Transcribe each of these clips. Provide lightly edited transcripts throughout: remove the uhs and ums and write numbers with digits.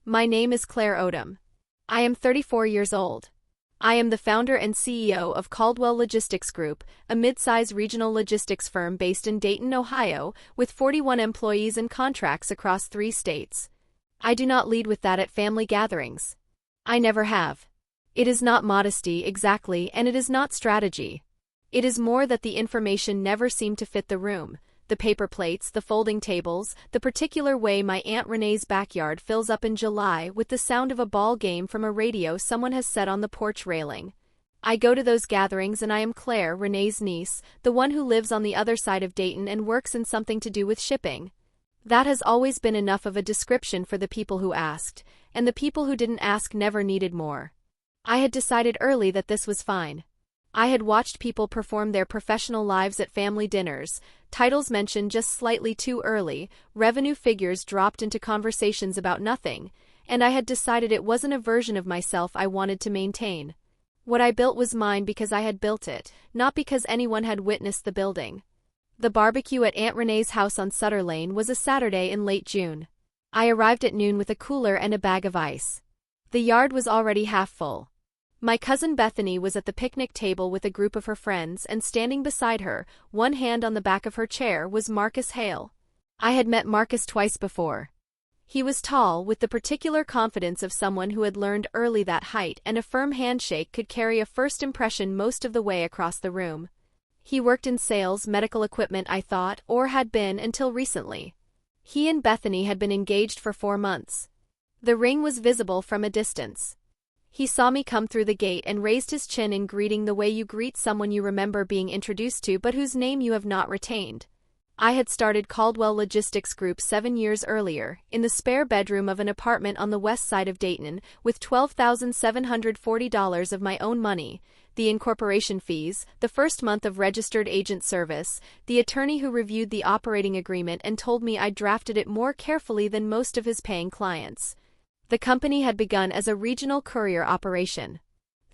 My name is Claire Odom. I am 34 years old. I am the founder and CEO of Caldwell Logistics Group, a mid-size regional logistics firm based in Dayton, Ohio, with 41 employees and contracts across 3 states. I do not lead with that at family gatherings. I never have. It is not modesty exactly, and it is not strategy. It is more that the information never seemed to fit the room. The paper plates, the folding tables, the particular way my Aunt Renee's backyard fills up in July with the sound of a ball game from a radio someone has set on the porch railing. I go to those gatherings and I am Claire, Renee's niece, the one who lives on the other side of Dayton and works in something to do with shipping. That has always been enough of a description for the people who asked, and the people who didn't ask never needed more. I had decided early that this was fine. I had watched people perform their professional lives at family dinners, titles mentioned just slightly too early, revenue figures dropped into conversations about nothing, and I had decided it wasn't a version of myself I wanted to maintain. What I built was mine because I had built it, not because anyone had witnessed the building. The barbecue at Aunt Renee's house on Sutter Lane was a Saturday in late June. I arrived at noon with a cooler and a bag of ice. The yard was already half full. My cousin Bethany was at the picnic table with a group of her friends, and standing beside her, one hand on the back of her chair, was Marcus Hale. I had met Marcus twice before. He was tall, with the particular confidence of someone who had learned early that height and a firm handshake could carry a first impression most of the way across the room. He worked in sales, medical equipment, I thought, or had been until recently. He and Bethany had been engaged for 4 months. The ring was visible from a distance. He saw me come through the gate and raised his chin in greeting, the way you greet someone you remember being introduced to but whose name you have not retained. I had started Caldwell Logistics Group 7 years earlier, in the spare bedroom of an apartment on the west side of Dayton, with $12,740 of my own money, the incorporation fees, the first month of registered agent service, the attorney who reviewed the operating agreement and told me I'd drafted it more carefully than most of his paying clients. The company had begun as a regional courier operation.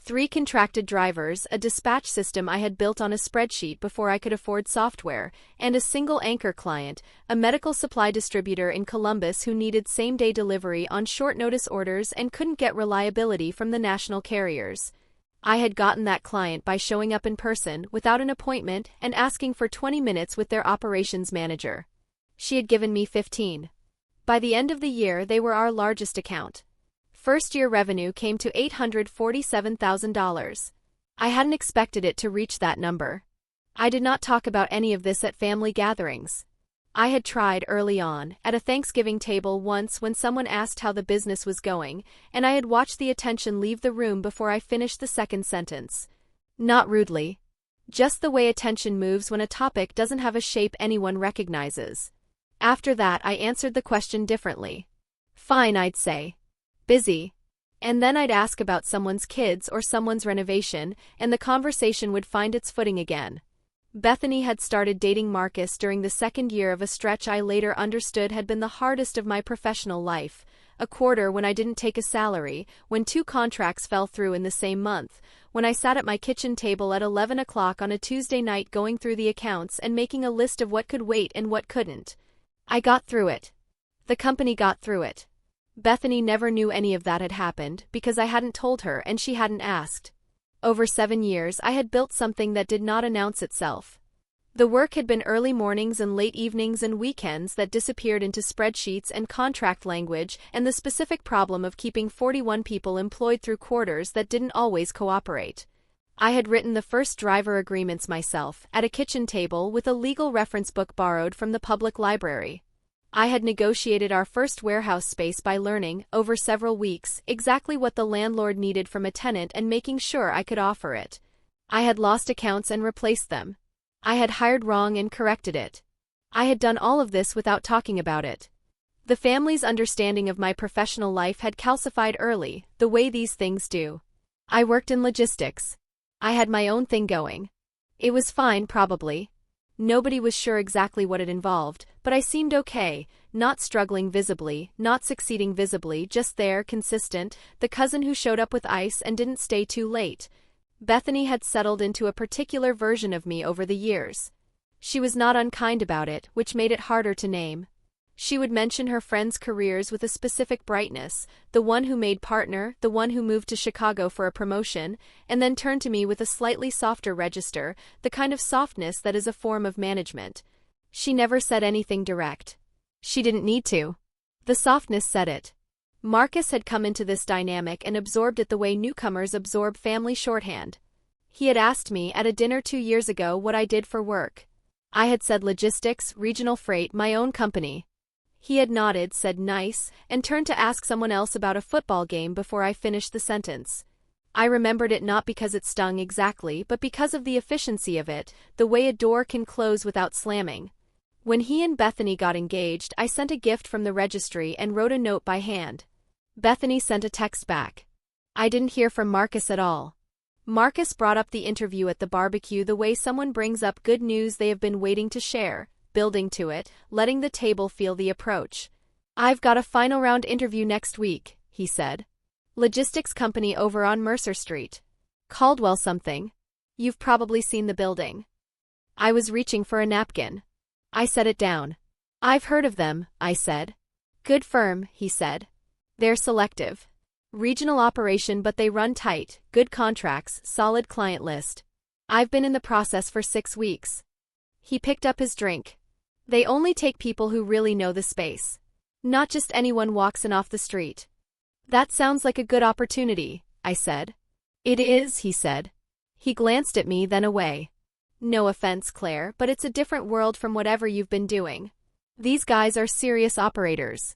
3 contracted drivers, a dispatch system I had built on a spreadsheet before I could afford software, and a single anchor client, a medical supply distributor in Columbus who needed same-day delivery on short-notice orders and couldn't get reliability from the national carriers. I had gotten that client by showing up in person, without an appointment, and asking for 20 minutes with their operations manager. She had given me 15. By the end of the year, they were our largest account. First-year revenue came to $847,000. I hadn't expected it to reach that number. I did not talk about any of this at family gatherings. I had tried early on, at a Thanksgiving table once when someone asked how the business was going, and I had watched the attention leave the room before I finished the second sentence. Not rudely. Just the way attention moves when a topic doesn't have a shape anyone recognizes. After that, I answered the question differently. Fine, I'd say. Busy. And then I'd ask about someone's kids or someone's renovation, and the conversation would find its footing again. Bethany had started dating Marcus during the second year of a stretch I later understood had been the hardest of my professional life, a quarter when I didn't take a salary, when 2 contracts fell through in the same month, when I sat at my kitchen table at 11 o'clock on a Tuesday night going through the accounts and making a list of what could wait and what couldn't. I got through it. The company got through it. Bethany never knew any of that had happened because I hadn't told her and she hadn't asked. Over 7 years, I had built something that did not announce itself. The work had been early mornings and late evenings and weekends that disappeared into spreadsheets and contract language, and the specific problem of keeping 41 people employed through quarters that didn't always cooperate. I had written the first driver agreements myself, at a kitchen table with a legal reference book borrowed from the public library. I had negotiated our first warehouse space by learning, over several weeks, exactly what the landlord needed from a tenant and making sure I could offer it. I had lost accounts and replaced them. I had hired wrong and corrected it. I had done all of this without talking about it. The family's understanding of my professional life had calcified early, the way these things do. I worked in logistics. I had my own thing going. It was fine, probably. Nobody was sure exactly what it involved, but I seemed okay, not struggling visibly, not succeeding visibly, just there, consistent, the cousin who showed up with ice and didn't stay too late. Bethany had settled into a particular version of me over the years. She was not unkind about it, which made it harder to name. She would mention her friends' careers with a specific brightness, the one who made partner, the one who moved to Chicago for a promotion, and then turn to me with a slightly softer register, the kind of softness that is a form of management. She never said anything direct. She didn't need to. The softness said it. Marcus had come into this dynamic and absorbed it the way newcomers absorb family shorthand. He had asked me at a dinner 2 years ago what I did for work. I had said logistics, regional freight, my own company. He had nodded, said nice, and turned to ask someone else about a football game before I finished the sentence. I remembered it not because it stung exactly, but because of the efficiency of it, the way a door can close without slamming. When he and Bethany got engaged, I sent a gift from the registry and wrote a note by hand. Bethany sent a text back. I didn't hear from Marcus at all. Marcus brought up the interview at the barbecue the way someone brings up good news they have been waiting to share, building to it, letting the table feel the approach. I've got a final round interview next week, he said. Logistics company over on Mercer Street. Caldwell something. You've probably seen the building. I was reaching for a napkin. I set it down. I've heard of them, I said. Good firm, he said. They're selective. Regional operation, but they run tight, good contracts, solid client list. I've been in the process for 6 weeks. He picked up his drink. They only take people who really know the space. Not just anyone walks in off the street. That sounds like a good opportunity, I said. It is, he said. He glanced at me, then away. No offense, Claire, but it's a different world from whatever you've been doing. These guys are serious operators.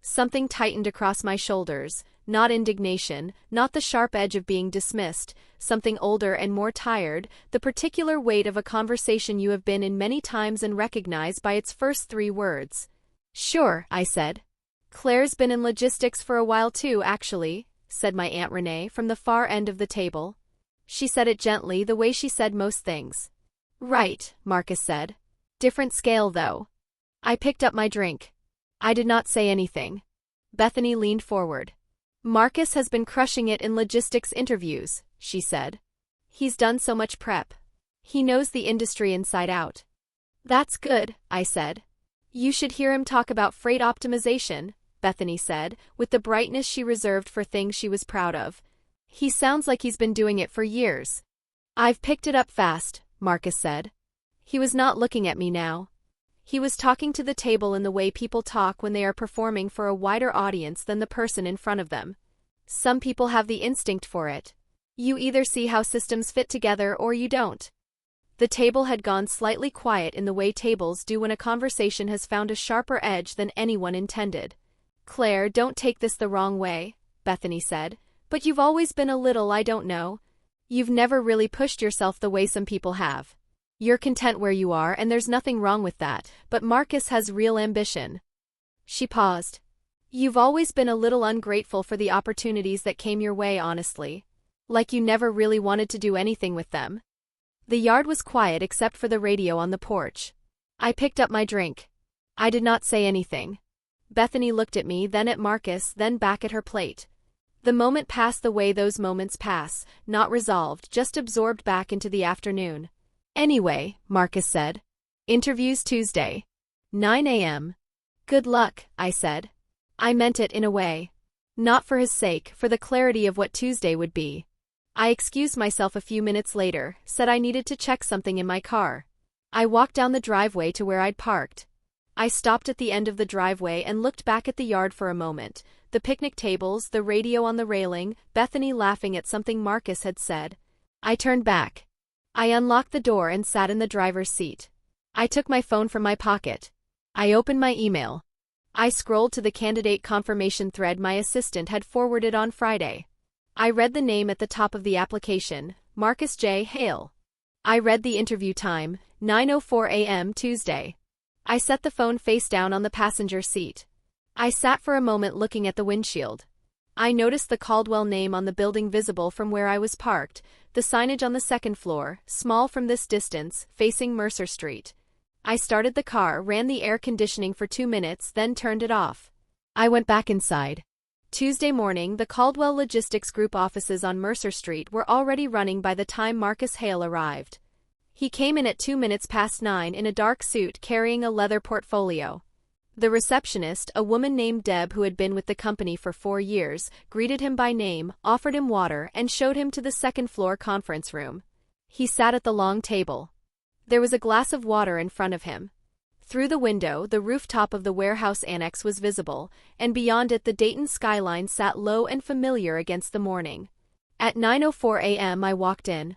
Something tightened across my shoulders, not indignation, not the sharp edge of being dismissed, something older and more tired, the particular weight of a conversation you have been in many times and recognize by its first 3 words. Sure, I said. Claire's been in logistics for a while too, actually, said my Aunt Renee from the far end of the table. She said it gently, the way she said most things. Right, Marcus said. Different scale, though. I picked up my drink. I did not say anything. Bethany leaned forward. Marcus has been crushing it in logistics interviews, she said. He's done so much prep. He knows the industry inside out. That's good, I said. You should hear him talk about freight optimization, Bethany said, with the brightness she reserved for things she was proud of. He sounds like he's been doing it for years. I've picked it up fast, Marcus said. He was not looking at me now. He was talking to the table in the way people talk when they are performing for a wider audience than the person in front of them. Some people have the instinct for it. You either see how systems fit together or you don't. The table had gone slightly quiet in the way tables do when a conversation has found a sharper edge than anyone intended. Claire, don't take this the wrong way, Bethany said, but you've always been a little, I don't know. You've never really pushed yourself the way some people have. You're content where you are, and there's nothing wrong with that, but Marcus has real ambition. She paused. You've always been a little ungrateful for the opportunities that came your way, honestly. Like you never really wanted to do anything with them. The yard was quiet except for the radio on the porch. I picked up my drink. I did not say anything. Bethany looked at me, then at Marcus, then back at her plate. The moment passed the way those moments pass, not resolved, just absorbed back into the afternoon. Anyway, Marcus said. Interviews Tuesday. 9 a.m. Good luck, I said. I meant it in a way. Not for his sake, for the clarity of what Tuesday would be. I excused myself a few minutes later, said I needed to check something in my car. I walked down the driveway to where I'd parked. I stopped at the end of the driveway and looked back at the yard for a moment, the picnic tables, the radio on the railing, Bethany laughing at something Marcus had said. I turned back. I unlocked the door and sat in the driver's seat. I took my phone from my pocket. I opened my email. I scrolled to the candidate confirmation thread my assistant had forwarded on Friday. I read the name at the top of the application, Marcus J. Hale. I read the interview time, 9:04 a.m. Tuesday. I set the phone face down on the passenger seat. I sat for a moment looking at the windshield. I noticed the Caldwell name on the building visible from where I was parked, the signage on the second floor, small from this distance, facing Mercer Street. I started the car, ran the air conditioning for 2 minutes, then turned it off. I went back inside. Tuesday morning, the Caldwell Logistics Group offices on Mercer Street were already running by the time Marcus Hale arrived. He came in at 9:02 in a dark suit carrying a leather portfolio. The receptionist, a woman named Deb who had been with the company for 4 years, greeted him by name, offered him water, and showed him to the second-floor conference room. He sat at the long table. There was a glass of water in front of him. Through the window, the rooftop of the warehouse annex was visible, and beyond it the Dayton skyline sat low and familiar against the morning. At 9:04 a.m. I walked in.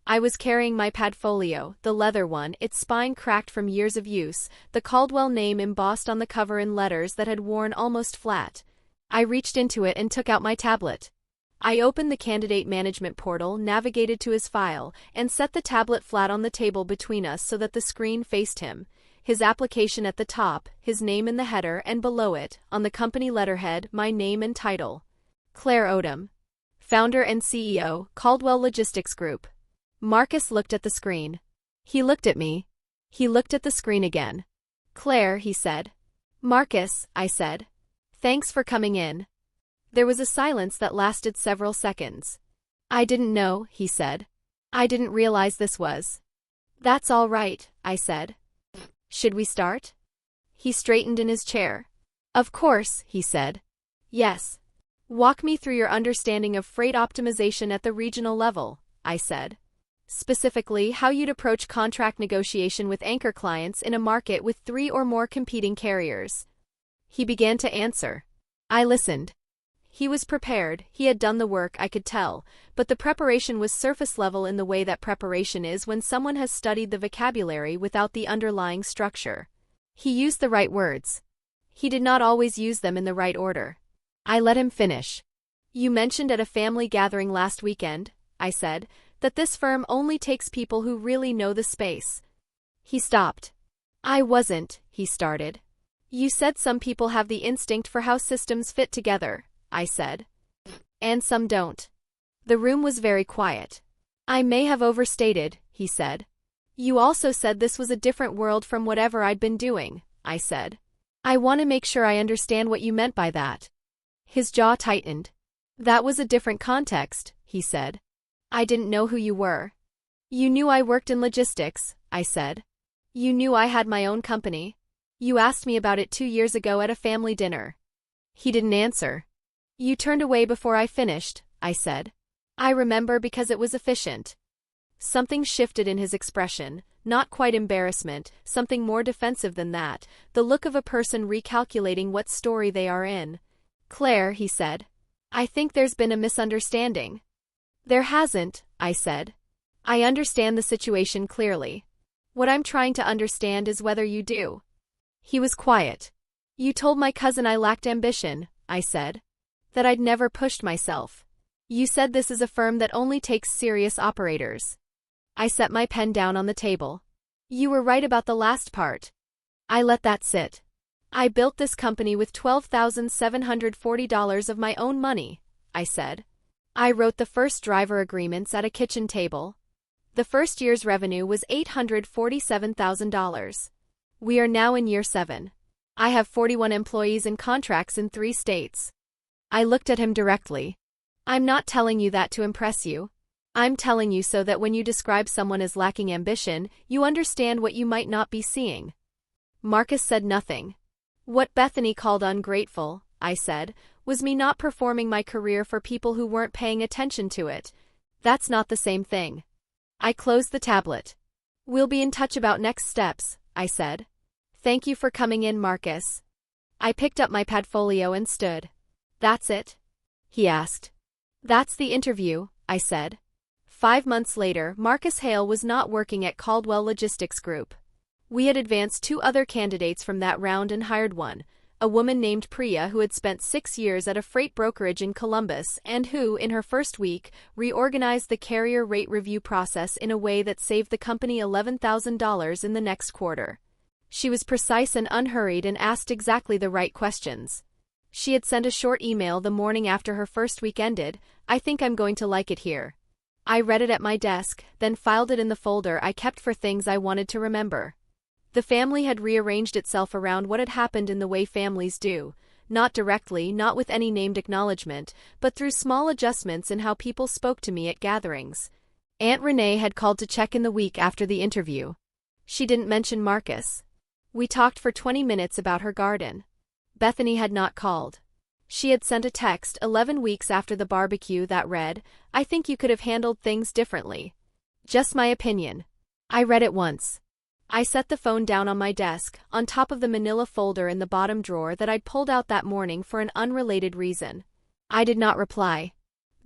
I was carrying my padfolio, the leather one, its spine cracked from years of use, the Caldwell name embossed on the cover in letters that had worn almost flat. I reached into it and took out my tablet. I opened the candidate management portal, navigated to his file, and set the tablet flat on the table between us so that the screen faced him. His application at the top, his name in the header, and below it, on the company letterhead, my name and title. Claire Odom, founder and CEO, Caldwell Logistics Group. Marcus looked at the screen. He looked at me. He looked at the screen again. Claire, he said. Marcus, I said. Thanks for coming in. There was a silence that lasted several seconds. I didn't know, he said. I didn't realize this was. That's all right, I said. Should we start? He straightened in his chair. Of course, he said. Yes. Walk me through your understanding of freight optimization at the regional level, I said. Specifically, how you'd approach contract negotiation with anchor clients in a market with 3 or more competing carriers. He began to answer. I listened. He was prepared, he had done the work, I could tell, but the preparation was surface level in the way that preparation is when someone has studied the vocabulary without the underlying structure. He used the right words. He did not always use them in the right order. I let him finish. You mentioned at a family gathering last weekend, I said, that this firm only takes people who really know the space. He stopped. I wasn't, he started. You said some people have the instinct for how systems fit together, I said. And some don't. The room was very quiet. I may have overstated, he said. You also said this was a different world from whatever I'd been doing, I said. I want to make sure I understand what you meant by that. His jaw tightened. That was a different context, he said. I didn't know who you were. You knew I worked in logistics, I said. You knew I had my own company. You asked me about it 2 years ago at a family dinner. He didn't answer. You turned away before I finished, I said. I remember because it was efficient. Something shifted in his expression, not quite embarrassment, something more defensive than that, the look of a person recalculating what story they are in. Claire, he said. I think there's been a misunderstanding. There hasn't, I said. I understand the situation clearly. What I'm trying to understand is whether you do. He was quiet. You told my cousin I lacked ambition, I said. That I'd never pushed myself. You said this is a firm that only takes serious operators. I set my pen down on the table. You were right about the last part. I let that sit. I built this company with $12,740 of my own money, I said. I wrote the first driver agreements at a kitchen table. The first year's revenue was $847,000. We are now in year 7. I have 41 employees and contracts in 3 states. I looked at him directly. I'm not telling you that to impress you. I'm telling you so that when you describe someone as lacking ambition, you understand what you might not be seeing. Marcus said nothing. What Bethany called ungrateful, I said, was me not performing my career for people who weren't paying attention to it. That's not the same thing. I closed the tablet. We'll be in touch about next steps, I said. Thank you for coming in, Marcus. I picked up my padfolio and stood. That's it? He asked. That's the interview, I said. 5 months later, Marcus Hale was not working at Caldwell Logistics Group. We had advanced 2 other candidates from that round and hired one, a woman named Priya who had spent 6 years at a freight brokerage in Columbus and who, in her first week, reorganized the carrier rate review process in a way that saved the company $11,000 in the next quarter. She was precise and unhurried and asked exactly the right questions. She had sent a short email the morning after her first week ended, I think I'm going to like it here. I read it at my desk, then filed it in the folder I kept for things I wanted to remember. The family had rearranged itself around what had happened in the way families do, not directly, not with any named acknowledgement, but through small adjustments in how people spoke to me at gatherings. Aunt Renee had called to check in the week after the interview. She didn't mention Marcus. We talked for 20 minutes about her garden. Bethany had not called. She had sent a text 11 weeks after the barbecue that read, "I think you could have handled things differently. Just my opinion." I read it once. I set the phone down on my desk, on top of the manila folder in the bottom drawer that I'd pulled out that morning for an unrelated reason. I did not reply.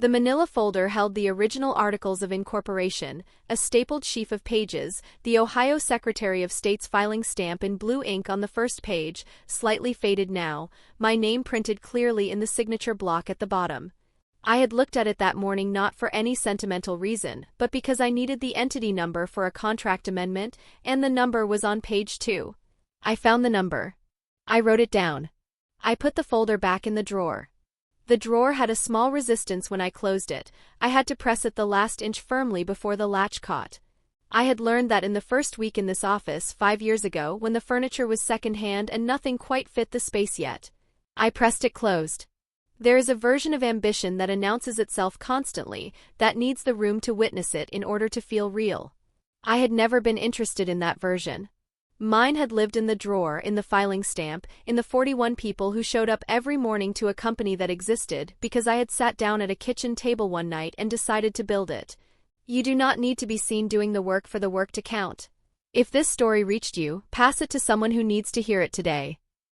The manila folder held the original Articles of Incorporation, a stapled sheaf of pages, the Ohio Secretary of State's filing stamp in blue ink on the first page, slightly faded now, my name printed clearly in the signature block at the bottom. I had looked at it that morning not for any sentimental reason, but because I needed the entity number for a contract amendment, and the number was on page 2. I found the number. I wrote it down. I put the folder back in the drawer. The drawer had a small resistance when I closed it. I had to press it the last inch firmly before the latch caught. I had learned that in the first week in this office 5 years ago when the furniture was second-hand and nothing quite fit the space yet. I pressed it closed. There is a version of ambition that announces itself constantly, that needs the room to witness it in order to feel real. I had never been interested in that version. Mine had lived in the drawer, in the filing stamp, in the 41 people who showed up every morning to a company that existed because I had sat down at a kitchen table one night and decided to build it. You do not need to be seen doing the work for the work to count. If this story reached you, pass it to someone who needs to hear it today.